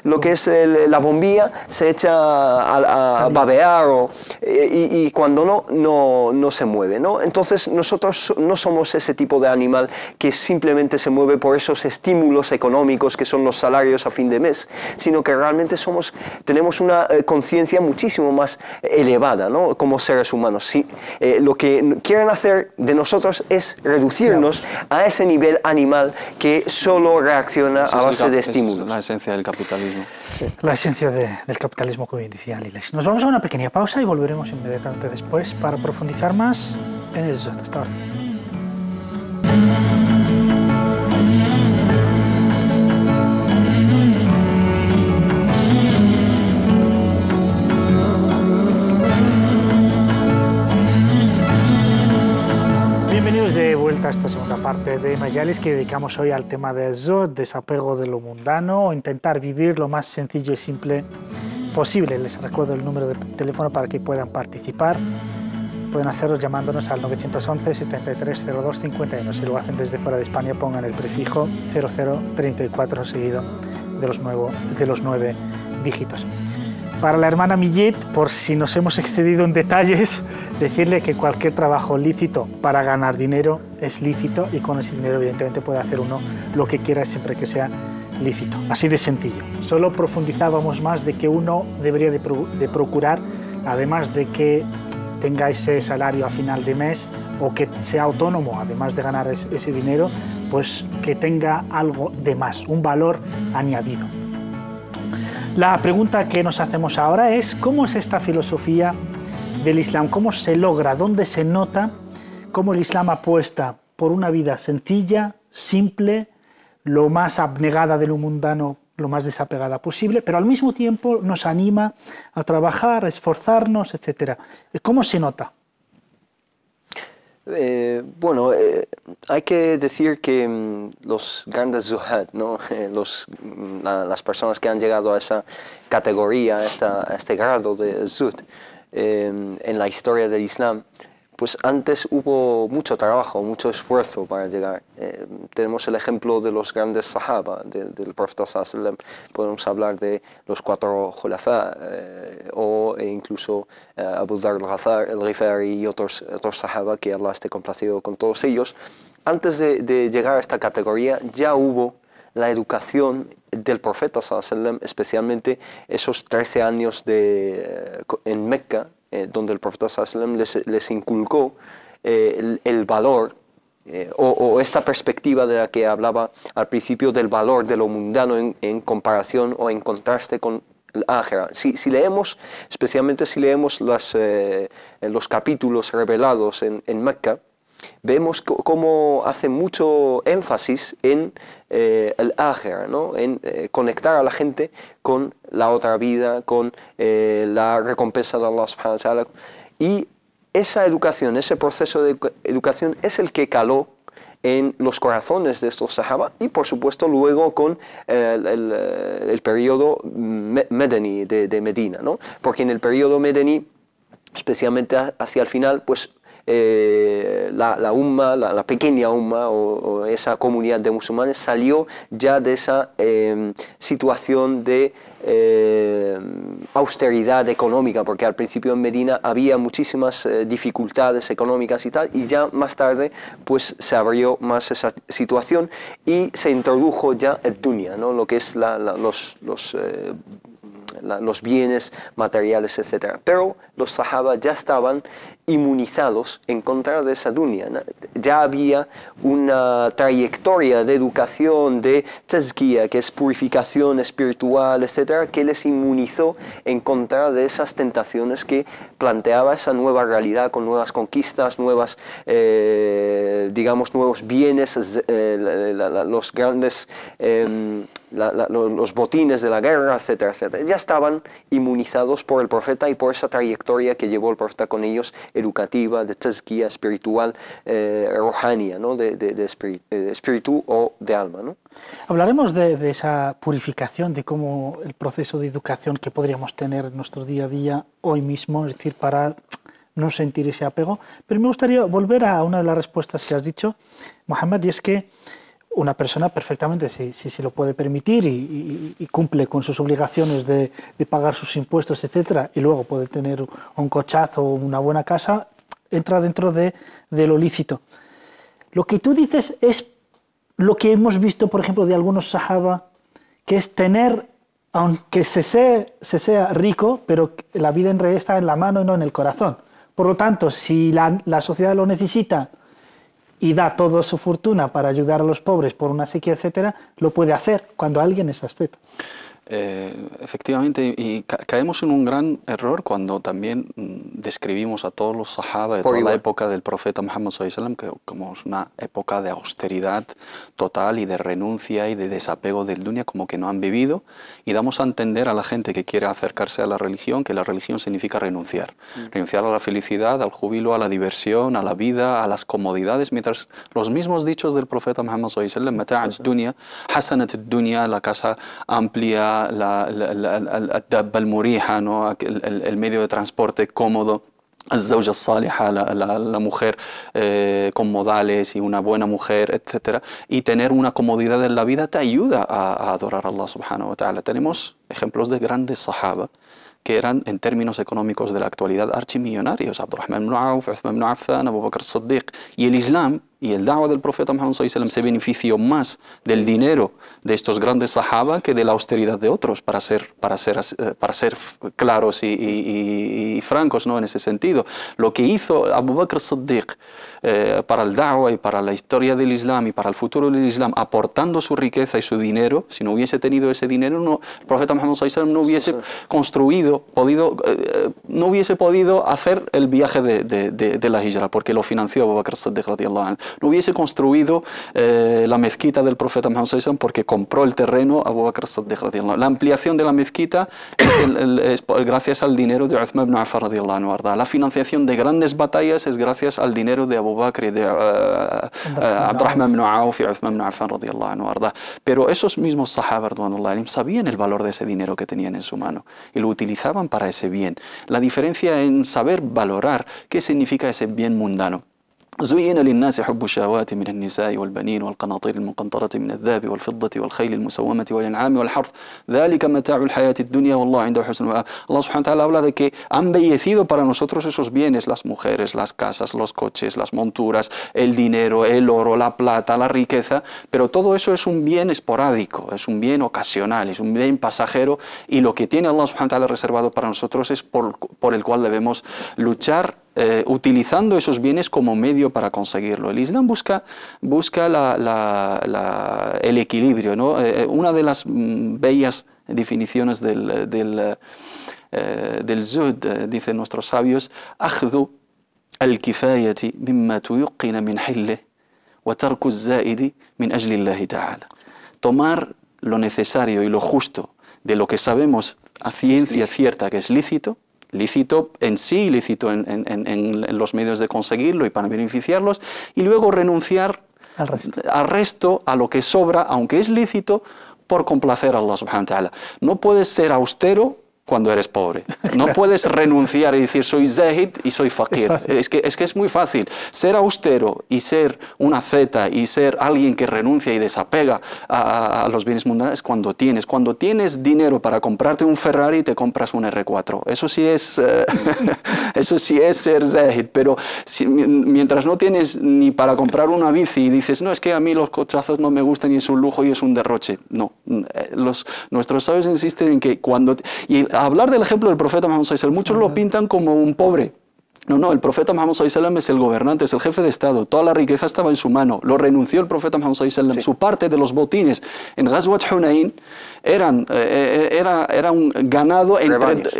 lo que es la bombilla, se echa a babear y cuando no se mueve, ¿no? Entonces nosotros no somos ese tipo de animal que simplemente se mueve por esos estímulos económicos que son los salarios a fin de mes, sino que realmente tenemos una conciencia muchísimo más elevada, ¿no? Como seres humanos. Si, lo que quieren hacer de nosotros es reducirnos a ese nivel animal que solo reacciona a base de estímulos. Es la esencia del capitalismo. Sí, la esencia del capitalismo, como decía Liles. Nos vamos a una pequeña pausa y volveremos inmediatamente después para profundizar más en el Zot. Hasta ahora. Bienvenidos de vuelta a esta segunda parte de Majalis que dedicamos hoy al tema de Zuhd, desapego de lo mundano, o intentar vivir lo más sencillo y simple posible. Les recuerdo el número de teléfono para que puedan participar. Pueden hacerlo llamándonos al 911 73 02 51. Si lo hacen desde fuera de España, pongan el prefijo 0034 seguido de los 9 dígitos. Para la hermana Millet, por si nos hemos excedido en detalles, decirle que cualquier trabajo lícito para ganar dinero es lícito y con ese dinero evidentemente puede hacer uno lo que quiera siempre que sea lícito. Así de sencillo. Solo profundizábamos más de que uno debería de procurar, además de que tenga ese salario a final de mes o que sea autónomo, además de ganar ese dinero, pues que tenga algo de más, un valor añadido. La pregunta que nos hacemos ahora es ¿cómo es esta filosofía del Islam? ¿Cómo se logra? ¿Dónde se nota cómo el Islam apuesta por una vida sencilla, simple, lo más abnegada de lo mundano, lo más desapegada posible, pero al mismo tiempo nos anima a trabajar, a esforzarnos, etc.? ¿Cómo se nota? Bueno, hay que decir que los grandes zuhad, ¿no? Las personas que han llegado a esa categoría, a este grado de zuhd en la historia del Islam, pues antes hubo mucho trabajo, mucho esfuerzo para llegar. Tenemos el ejemplo de los grandes sahaba del profeta sallallahu alaihi wasallam. Podemos hablar de los 4 khulafa o incluso Abu Dharr al-Ghifari y otros sahaba, que Allah esté complacido con todos ellos. Antes de llegar a esta categoría ya hubo la educación del profeta sallallahu alaihi wasallam, especialmente esos 13 años en Mecca, donde el profeta sallallahu alaihi wasallam les inculcó el valor o esta perspectiva de la que hablaba al principio, del valor de lo mundano en comparación o en contraste con el ákhira. Si leemos, especialmente si leemos los capítulos revelados en Mecca, vemos cómo hace mucho énfasis en el ákhira, ¿no? En conectar a la gente con la otra vida, con la recompensa de Allah subhanahu wa ta'ala. Y esa educación, ese proceso de educación es el que caló en los corazones de estos sahaba y por supuesto luego con el periodo medeni de Medina, ¿no? Porque en el periodo medeni, especialmente hacia el final, pues la umma, la pequeña umma o esa comunidad de musulmanes salió ya de esa situación de austeridad económica, porque al principio en Medina había muchísimas dificultades económicas y tal, y ya más tarde pues se abrió más esa situación y se introdujo ya el dunya, ¿no? Lo que es los bienes materiales, etc. Pero los sahaba ya estaban inmunizados en contra de esa dunya. Ya había una trayectoria de educación, de tazkiya, que es purificación espiritual, etc., que les inmunizó en contra de esas tentaciones que planteaba esa nueva realidad con nuevas conquistas, nuevos bienes, los grandes los botines de la guerra, etcétera, etcétera. Ya estaban inmunizados por el profeta y por esa trayectoria que llevó el profeta con ellos, educativa, de tazkiya espiritual, rohania, ¿no? de espíritu o de alma, ¿no? Hablaremos de esa purificación, de cómo el proceso de educación que podríamos tener en nuestro día a día hoy mismo, es decir, para no sentir ese apego. Pero me gustaría volver a una de las respuestas que has dicho, Mohamed, y es que una persona perfectamente, si se lo puede permitir y cumple con sus obligaciones de pagar sus impuestos, etcétera, y luego puede tener un cochazo o una buena casa, entra dentro de lo lícito. Lo que tú dices es lo que hemos visto, por ejemplo, de algunos sahaba, que es tener, aunque se sea rico, pero la vida en realidad está en la mano y no en el corazón. Por lo tanto, si la sociedad lo necesita y da toda su fortuna para ayudar a los pobres por una sequía, etcétera, lo puede hacer cuando alguien es asceta. Efectivamente, y caemos en un gran error cuando también describimos a todos los sahaba de toda la época del profeta Muhammad sallallahu alaihi wasallam como una época de austeridad total y de renuncia y de desapego del dunya, como que no han vivido, y damos a entender a la gente que quiere acercarse a la religión que la religión significa renunciar. Renunciar a la felicidad, al júbilo, a la diversión, a la vida, a las comodidades, mientras los mismos dichos del profeta Muhammad sallallahu alaihi wasallam, mata'at dunya, hasanat dunya, la casa amplia, الدابة المريحة, ¿no? el medio de transporte cómodo, الزوجة الصالحة, la mujer con modales y una buena mujer, etc. Y tener una comodidad en la vida te ayuda a adorar a Allah subhanahu wa ta'ala. Tenemos ejemplos de grandes sahaba que eran en términos económicos de la actualidad archimillonarios: Abdurrahman ibn Auf, Uthman ibn Affan, Abu Bakr as-Siddiq. Y el Islam y el da'wah del profeta Muhammad sallallahu alaihi wasallam se benefició más del dinero de estos grandes sahaba que de la austeridad de otros, para ser claros y francos, ¿no? En ese sentido. Lo que hizo Abu Bakr as-Siddiq para el da'wah y para la historia del Islam y para el futuro del Islam, aportando su riqueza y su dinero, si no hubiese tenido ese dinero, el profeta Muhammad sallallahu alaihi wasallam no hubiese no hubiese podido hacer el viaje de la hijra, porque lo financió Abu Bakr as-Siddiq radiyallahu anhu. No hubiese construido la mezquita del profeta Muhammad sallallahu alaihi wasallam, porque compró el terreno Abu Bakr as-Siddiq radiyallahu anhu. La ampliación de la mezquita es gracias al dinero de Uthman ibn Affan radiyallahu anhu. La financiación de grandes batallas es gracias al dinero de Abu Bakr y de Abdurrahman ibn Auf y Uthman ibn Affan radiyallahu anhu. Pero esos mismos sahaba radiyallahu anhum sabían el valor de ese dinero que tenían en su mano y lo utilizaban para ese bien. La diferencia en saber valorar qué significa ese bien mundano. زين للناس حب الشهوات من النساء والبنين والقناطير المقنطرة من الذهب والفضة والخيل المسومة والأنعام والحرث ذلك متاع الحياة الدنيا والله عنده حسن المآب. Allah subhanahu wa ta'ala habla de que han embellecido para nosotros esos bienes: las mujeres, las casas, los coches, las monturas, el dinero, el oro, la plata, la riqueza, pero todo eso es un bien esporádico, es un bien ocasional, es un bien pasajero, y lo que tiene Allah subhanahu wa ta'ala reservado para nosotros es por el cual debemos luchar, utilizando esos bienes como medio para conseguirlo. El Islam busca el equilibrio, ¿no? Una de las bellas definiciones del zuhd, dicen nuestros sabios: أخذ الكفاية مما تيقن من حله وترك الزائد من أجل الله تعالى. Tomar lo necesario y lo justo de lo que sabemos a ciencia cierta que es lícito en sí, lícito en los medios de conseguirlo y para beneficiarlos, y luego renunciar al resto, a lo que sobra, aunque es lícito, por complacer a Allah subhanahu wa ta'ala. No puedes ser austero cuando eres pobre. No puedes renunciar y decir soy zahid y soy fakir. Es que es muy fácil. Ser austero y ser una zeta y ser alguien que renuncia y desapega a los bienes mundanos cuando tienes dinero para comprarte un Ferrari, te compras un R4. Eso sí es ser zahid. Pero mientras no tienes ni para comprar una bici y dices no, es que a mí los cochazos no me gustan y es un lujo y es un derroche. No. Nuestros sabios insisten en que hablar del ejemplo del profeta Muhammad sallallahu alaihi wasallam, muchos lo pintan como un pobre. No, el profeta Muhammad sallallahu alaihi wasallam es el gobernante, es el jefe de Estado. Toda la riqueza estaba en su mano. Lo renunció el profeta Muhammad sallallahu alaihi wasallam. Su parte de los botines en Ghazwat Hunayn era un ganado,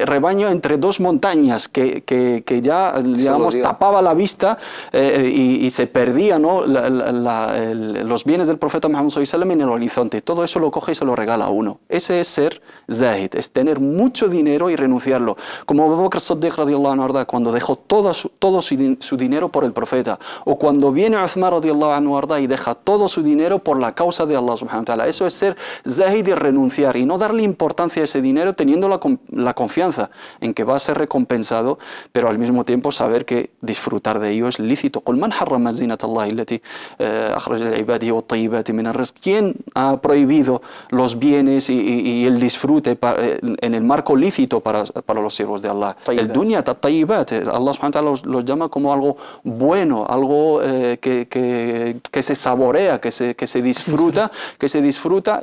rebaño entre dos montañas que ya, digamos, tapaba la vista y se perdían, ¿no? Los bienes del profeta Muhammad sallallahu alaihi wasallam en el horizonte. Todo eso lo coge y se lo regala a uno. Ese es ser zahid, es tener mucho dinero y renunciarlo. Como Abu Bakr as-Siddiq radiyallahu anhu, cuando dejó todo su dinero por el profeta, o cuando viene Uthman radiyallahu anhu y deja todo su dinero por la causa de Allah subhanahu wa ta'ala. Eso es ser zahid y renunciar y no darle importancia a ese dinero, teniendo la confianza en que va a ser recompensado, pero al mismo tiempo saber que disfrutar de ello es lícito. قُلْ مَنْ حَرَّمَ زِينَةَ اللَّهِ الَّتِي أَخْرَجَ لِعِبَادِهِ وَالطَّيِّبَاتِ مِنَ الرِّزْقِ. ¿Quién ha prohibido los bienes y el disfrute en el marco lícito para los siervos de Allah? El dunya, tayyibat. Allah subhanahu subhanahu wa ta'ala los llama como algo bueno, algo que se saborea, que se disfruta,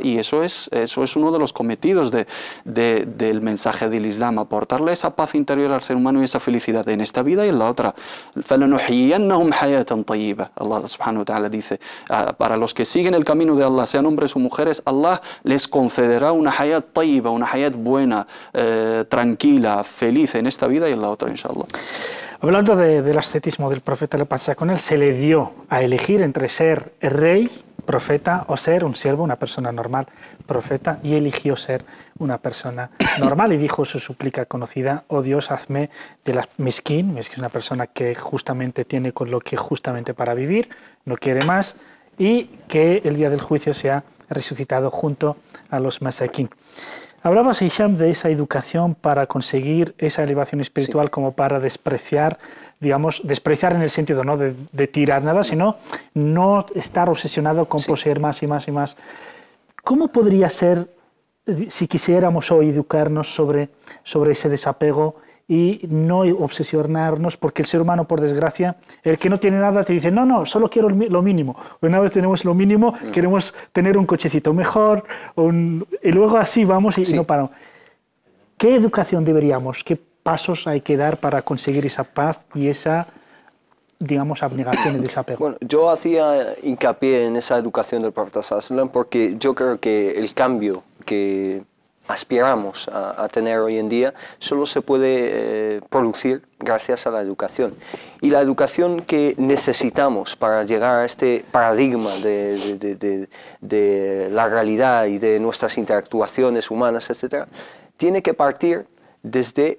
y eso es uno de los cometidos del mensaje del Islam, aportarle esa paz interior al ser humano y esa felicidad en esta vida y en la otra. فَلَنُحْيِيَنَّهُمْ حَيَاةً طَيِّبَةً. Allah subhanahu wa ta'ala dice, para los que siguen el camino de Allah, sean hombres o mujeres, Allah les concederá una hayat tayyiba, una hayat buena, tranquila, feliz en esta vida y en la otra, inshallah. Hablando del ascetismo del profeta, le pasa con él, se le dio a elegir entre ser rey, profeta, o ser un siervo, una persona normal, profeta, y eligió ser una persona normal y dijo su súplica conocida: oh Dios, hazme de la miskin, es una persona que justamente tiene con lo que justamente para vivir, no quiere más, y que el día del juicio sea resucitado junto a los masakin. Hablabas, Hisham, de esa educación para conseguir esa elevación espiritual, como para despreciar, digamos, despreciar en el sentido no de tirar nada, sino no estar obsesionado con poseer más y más y más. ¿Cómo podría ser, si quisiéramos hoy educarnos sobre ese desapego y no obsesionarnos? Porque el ser humano, por desgracia, el que no tiene nada te dice, no, solo quiero lo mínimo. Una vez tenemos lo mínimo, queremos tener un cochecito mejor, y luego así vamos y no paramos. ¿Qué educación deberíamos, qué pasos hay que dar para conseguir esa paz y esa, digamos, abnegación y desapego? Bueno, yo hacía hincapié en esa educación del profeta sallallahu porque yo creo que el cambio que aspiramos a tener hoy en día solo se puede producir gracias a la educación. Y la educación que necesitamos para llegar a este paradigma de la realidad y de nuestras interactuaciones humanas, etc., tiene que partir desde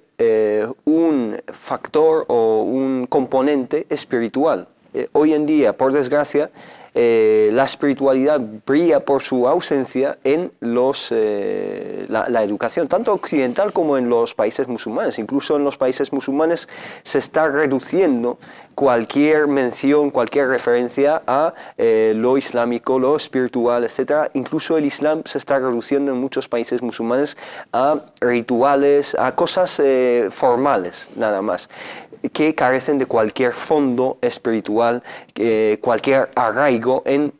un factor o un componente espiritual. Hoy en día, por desgracia, la espiritualidad brilla por su ausencia en la educación, tanto occidental como en los países musulmanes. Incluso en los países musulmanes se está reduciendo cualquier mención, cualquier referencia a lo islámico, lo espiritual, etc. Incluso el Islam se está reduciendo en muchos países musulmanes a rituales, a cosas formales, nada más, que carecen de cualquier fondo espiritual, cualquier arraigo en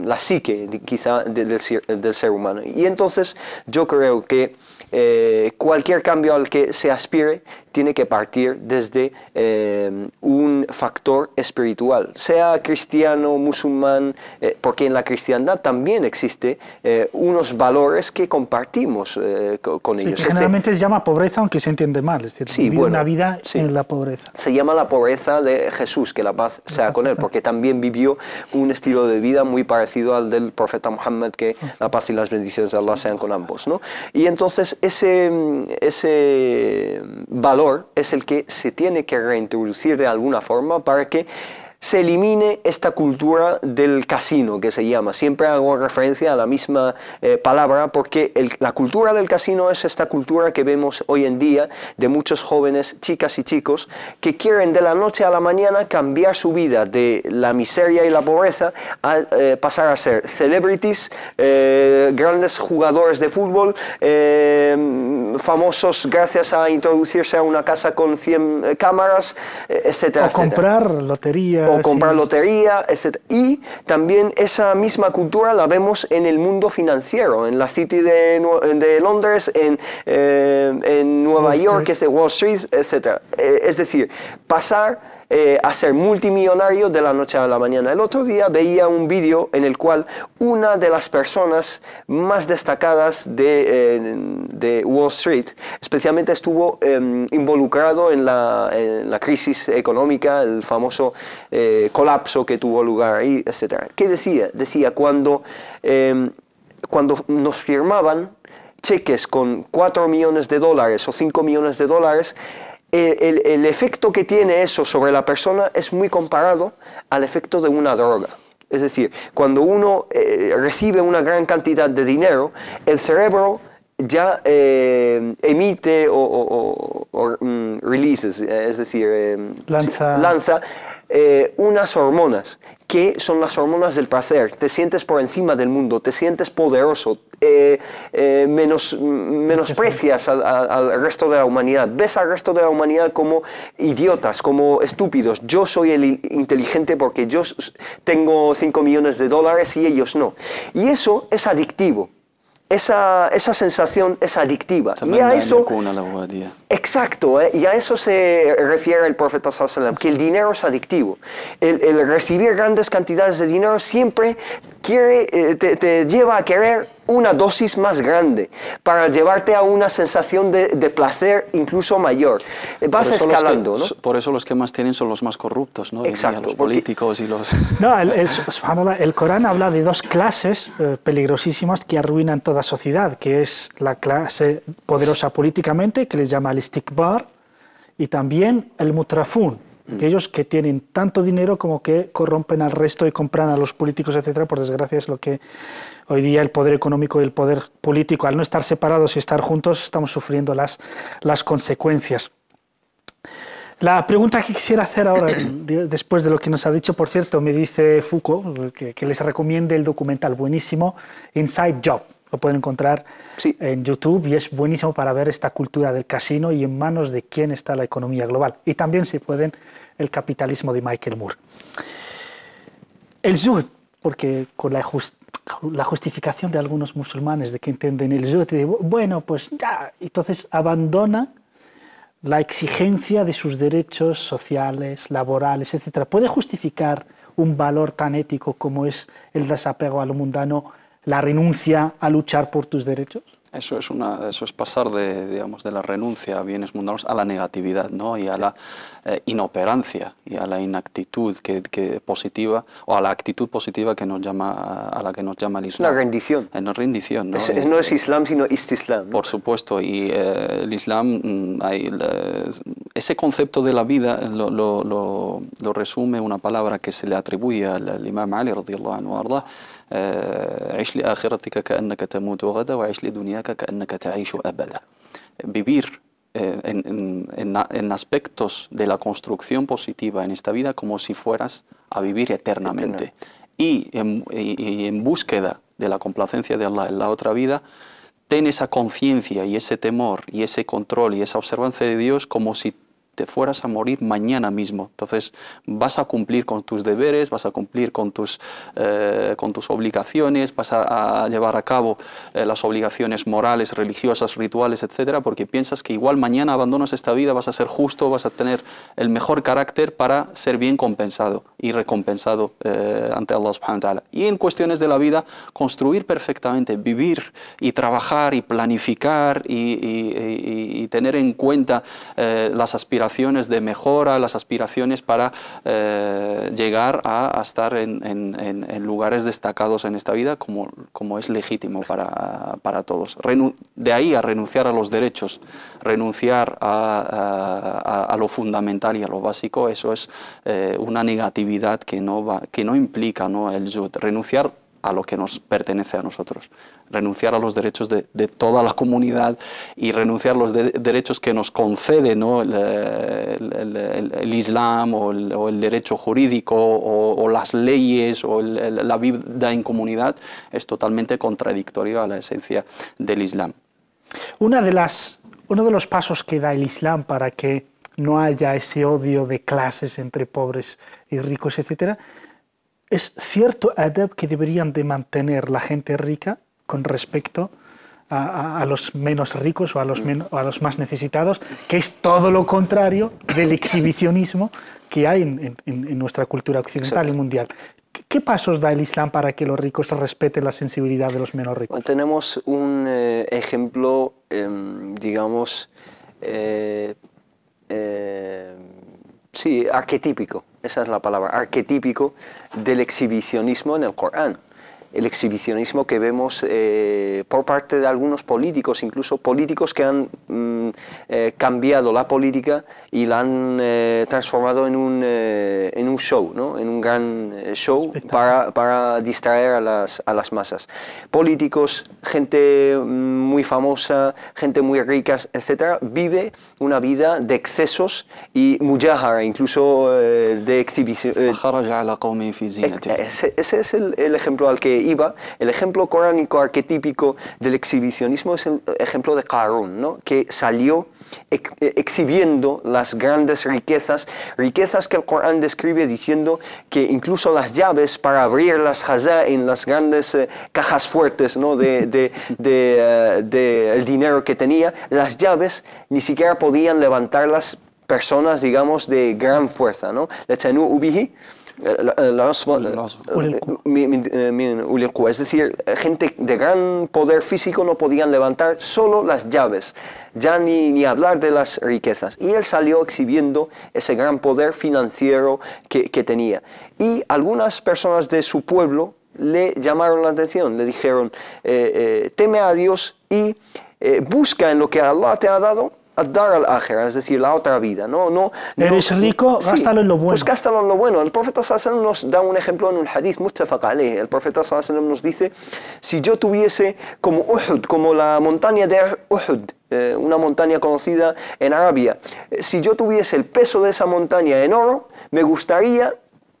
la psique quizá del ser humano. Y entonces yo creo que cualquier cambio al que se aspire tiene que partir desde un factor espiritual, sea cristiano, musulmán, porque en la cristiandad también existe unos valores que compartimos con ellos. Generalmente se llama pobreza, aunque se entiende mal, es decir, vivir una vida en la pobreza. Se llama la pobreza de Jesús, que la paz sea con él, porque también vivió un estilo de vida muy parecido al del profeta Muhammad, que la paz y las bendiciones de Allah sean con ambos, ¿no? Y entonces ese valor es el que se tiene que reintroducir de alguna forma para que se elimine esta cultura del casino, que se llama. Siempre hago referencia a la misma palabra, porque la cultura del casino es esta cultura que vemos hoy en día de muchos jóvenes, chicas y chicos, que quieren de la noche a la mañana cambiar su vida de la miseria y la pobreza a pasar a ser celebrities, grandes jugadores de fútbol, famosos gracias a introducirse a una casa con 100 cámaras, etcétera. O comprar lotería. O comprar lotería, etc. Y también esa misma cultura la vemos en el mundo financiero, en la City de Londres, en Nueva York, que es de Wall Street, etc. Es decir, pasar a ser multimillonario de la noche a la mañana. El otro día veía un vídeo en el cual una de las personas más destacadas de Wall Street, especialmente estuvo involucrado en la crisis económica, el famoso colapso que tuvo lugar ahí, etc. ¿Qué decía? Decía, cuando nos firmaban cheques con $4 millones o $5 millones, el efecto que tiene eso sobre la persona es muy comparado al efecto de una droga. Es decir, cuando uno recibe una gran cantidad de dinero, el cerebro ya emite releases, es decir, lanza unas hormonas que son las hormonas del placer. Te sientes por encima del mundo, te sientes poderoso, menosprecias al resto de la humanidad, ves al resto de la humanidad como idiotas, como estúpidos. Yo soy el inteligente porque yo tengo 5 millones de dólares y ellos no. Y eso es adictivo. Esa sensación es adictiva. Y a eso, exacto, y a eso se refiere el profeta sallallahu alaihi wasallam, que el dinero es adictivo. El recibir grandes cantidades de dinero siempre te lleva a querer una dosis más grande, para llevarte a una sensación de placer incluso mayor. Vas escalando, ¿no? Por eso los que más tienen son los más corruptos, ¿no? Exacto. Los políticos y los... No, el Corán habla de dos clases peligrosísimas que arruinan toda sociedad, que es la clase poderosa políticamente, que les llama el istikbar, y también el mutrafún, aquellos que tienen tanto dinero como que corrompen al resto y compran a los políticos, etcétera. Por desgracia es lo que hoy día el poder económico y el poder político, al no estar separados y estar juntos, estamos sufriendo las consecuencias. La pregunta que quisiera hacer ahora, después de lo que nos ha dicho, por cierto, me dice Foucault, que les recomiende el documental buenísimo, Inside Job. Lo pueden encontrar en YouTube y es buenísimo para ver esta cultura del casino y en manos de quién está la economía global. Y también, si pueden, el capitalismo de Michael Moore. El zuhd, porque con la justificación de algunos musulmanes de que entienden el zuhd, bueno, pues ya, entonces abandona la exigencia de sus derechos sociales, laborales, etc. ¿Puede justificar un valor tan ético como es el desapego a lo mundano, la renuncia a luchar por tus derechos? Eso es pasar de la renuncia a bienes mundanos a la negatividad, ¿no? Y a la inoperancia y a la inactitud positiva, o a la actitud positiva que nos llama, a la que nos llama el Islam. La rendición. Una rendición, ¿no? No es Islam, sino istislam, ¿no? Por supuesto, y el Islam, ese concepto de la vida lo resume una palabra que se le atribuye al Imam Ali, radiyallahu anhu arda, عيش لآخرتك كأنك تموت غدا وعيش لدنياك كأنك تعيش أبدا. Vivir en aspectos de la construcción positiva en esta vida como si fueras a vivir eternamente. Y en búsqueda de la complacencia de Allah en la otra vida, ten esa conciencia y ese temor y ese control y esa observancia de Dios como si te fueras a morir mañana mismo. Entonces vas a cumplir con tus deberes, vas a cumplir con tus obligaciones, vas a llevar a cabo las obligaciones morales, religiosas, rituales, etcétera, porque piensas que igual mañana abandonas esta vida, vas a ser justo, vas a tener el mejor carácter para ser bien compensado y recompensado ante Allah subhanahu wa ta'ala. Y en cuestiones de la vida, construir perfectamente, vivir y trabajar y planificar y tener en cuenta las aspiraciones de mejora, las aspiraciones para llegar a estar en lugares destacados en esta vida como es legítimo para todos. De ahí a renunciar a los derechos, renunciar a lo fundamental y a lo básico, eso es una negatividad que no implica, ¿no?, el zuhd. Renunciar a lo que nos pertenece a nosotros, renunciar a los derechos de toda la comunidad y renunciar a los derechos que nos concede, ¿no?, el Islam o el derecho jurídico o las leyes o la vida en comunidad, es totalmente contradictorio a la esencia del Islam. Uno de los pasos que da el Islam para que no haya ese odio de clases entre pobres y ricos, etcétera, es cierto adab que deberían de mantener la gente rica con respecto a los menos ricos o a los más necesitados, que es todo lo contrario del exhibicionismo que hay en nuestra cultura occidental y mundial. ¿Qué pasos da el Islam para que los ricos respeten la sensibilidad de los menos ricos? Bueno, tenemos un ejemplo, digamos, sí, arquetípico, esa es la palabra, arquetípico del exhibicionismo en el Corán. El exhibicionismo que vemos por parte de algunos políticos, incluso políticos que han cambiado la política y la han transformado en un show, ¿no?, en un gran show para distraer a las masas. Políticos, gente muy famosa, gente muy rica, etcétera, vive una vida de excesos y mujahara, incluso de exhibición. Ese Ese es el ejemplo al que iba, el ejemplo coránico arquetípico del exhibicionismo es el ejemplo de Qarún, ¿no? Que salió exhibiendo las grandes riquezas que el Corán describe diciendo que incluso las llaves para abrir las en las grandes cajas fuertes, ¿no? de el dinero que tenía, las llaves ni siquiera podían levantar las personas, digamos, de gran fuerza, ¿no? Es decir, gente de gran poder físico no podían levantar solo las llaves, ya ni hablar de las riquezas. Y él salió exhibiendo ese gran poder financiero que tenía. Y algunas personas de su pueblo le llamaron la atención, le dijeron, teme a Dios y busca en lo que Allah te ha dado dar al-akhirah, es decir, la otra vida. Eres rico, gástalo en lo bueno. Pues gástalo en lo bueno. El profeta sallallahu alaihi wasallam nos da un ejemplo en un hadith muttafaq alayh. El profeta sallallahu alaihi wasallam nos dice, si yo tuviese como Uhud, como la montaña de Uhud, una montaña conocida en Arabia, si yo tuviese el peso de esa montaña en oro, me gustaría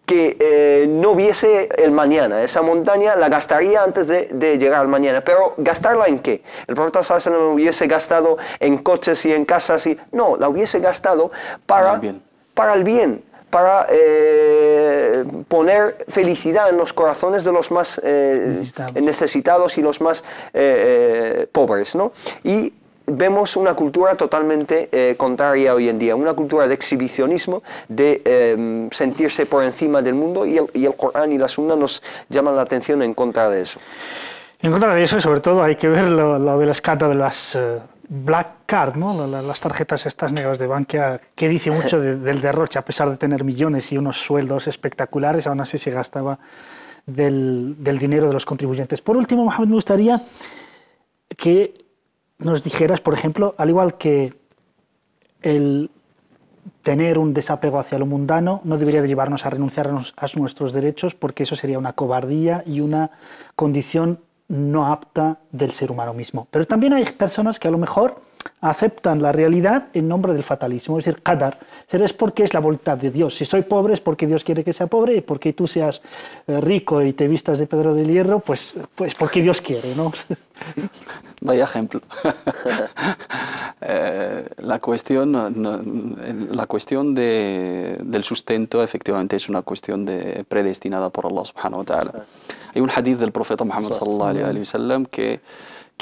que no viese el mañana. Esa montaña la gastaría antes de llegar al mañana. Pero ¿gastarla en qué? El profeta sallallahu alaihi wasallam hubiese gastado en coches y en casas. No, la hubiese gastado para el bien. Para poner felicidad en los corazones de los más necesitados y los más pobres, ¿no? Y vemos una cultura totalmente contraria hoy en día, una cultura de exhibicionismo, de sentirse por encima del mundo, y el Corán y la Sunna nos llaman la atención en contra de eso. En contra de eso, y sobre todo, hay que ver lo del escándalo de las Black Card, ¿no? Las tarjetas estas negras de Bankia, que dice mucho del derroche. A pesar de tener millones y unos sueldos espectaculares, aún así se gastaba del dinero de los contribuyentes. Por último, Mohamed, me gustaría que nos dijeras, por ejemplo, al igual que el tener un desapego hacia lo mundano no debería de llevarnos a renunciar a nuestros derechos, porque eso sería una cobardía y una condición no apta del ser humano mismo. Pero también hay personas que a lo mejor aceptan la realidad en nombre del fatalismo, es decir, qadar, es porque es la voluntad de Dios. Si soy pobre es porque Dios quiere que sea pobre, y porque tú seas rico y te vistas de Pedro del Hierro, pues porque Dios quiere, ¿no? Vaya ejemplo. La cuestión del sustento efectivamente es una cuestión predestinada por Allah subhanahu wa ta'ala. Hay un hadith del profeta Muhammad sallallahu alaihi wasallam que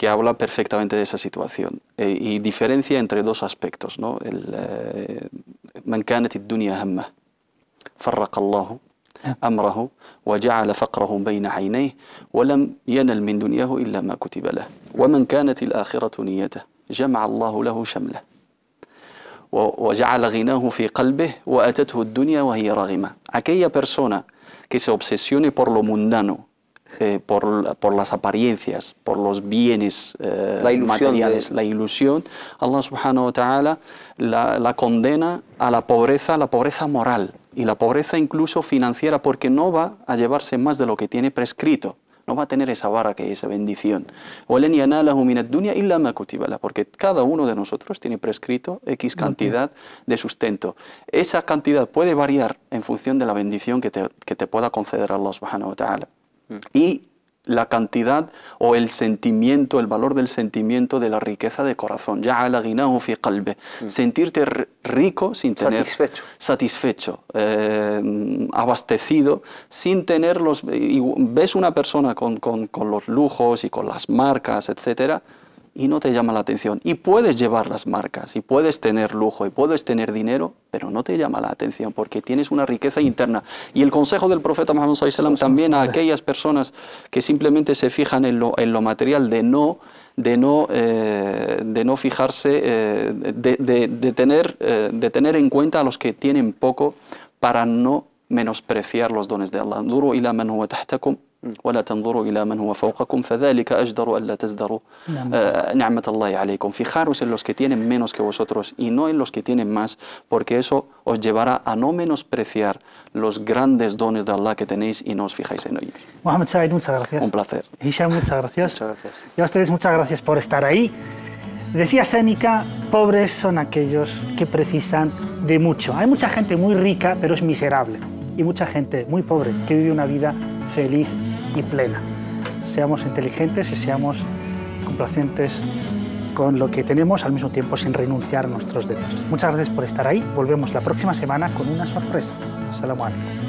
habla perfectamente de esa situación y diferencia entre dos aspectos, ¿no? Man kanat ad-dunya hamma farraqa Allahu amrahu wa ja'ala faqrahu bayna 'aynayhi wa lam yanal min dunyahu illa ma kutiba lahu wa man kanat al-akhiratu niyyatuhu jama'a Allahu lahu shamlahu wa ja'ala ghinahu fi qalbihi wa atathu ad-dunya wa hiya raghima. Aquella persona que se obsesione por lo mundano, por las apariencias, por los bienes materiales, la ilusión, Allah subhanahu wa ta'ala la condena a la pobreza moral y la pobreza incluso financiera, porque no va a llevarse más de lo que tiene prescrito, no va a tener esa baraka y esa bendición. Porque cada uno de nosotros tiene prescrito X cantidad de sustento. Esa cantidad puede variar en función de la bendición que te pueda conceder Allah subhanahu wa ta'ala. Y la cantidad o el sentimiento, el valor del sentimiento de la riqueza de corazón. Ja'ala ghinahu fi qalbi. Sentirte rico sin tener... Satisfecho. Abastecido, sin tener los... Y ves una persona con los lujos y con las marcas, etcétera, y no te llama la atención. Y puedes llevar las marcas, y puedes tener lujo, y puedes tener dinero, pero no te llama la atención porque tienes una riqueza interna. Y el consejo del profeta Muhammad sallallahu alaihi wasallam también a aquellas personas que simplemente se fijan en lo material, de no fijarse, de tener en cuenta a los que tienen poco, para no menospreciar los dones de Allah. Anduru ila man huwa tahtakum ولا تنظروا إلى من هو فوقكم فذلك أجدر ألا تزدروا نعمة الله عليكم. Fijaros en los que tienen menos que vosotros y no en los que tienen más, porque eso os llevará a no menospreciar los grandes dones de Allah que tenéis y no os fijáis en ellos. Mohamed Said, muchas gracias. Un placer. Hisham, muchas gracias. Muchas gracias. Y a ustedes muchas gracias por estar ahí. Decía Séneca, pobres son aquellos que precisan de mucho. Hay mucha gente muy rica, pero es miserable. Y mucha gente muy pobre que vive una vida feliz y plena. seamos inteligentes y seamos complacientes con lo que tenemos, al mismo tiempo sin renunciar a nuestros derechos. Muchas gracias por estar ahí. Volvemos la próxima semana con una sorpresa. Salamu alaikum.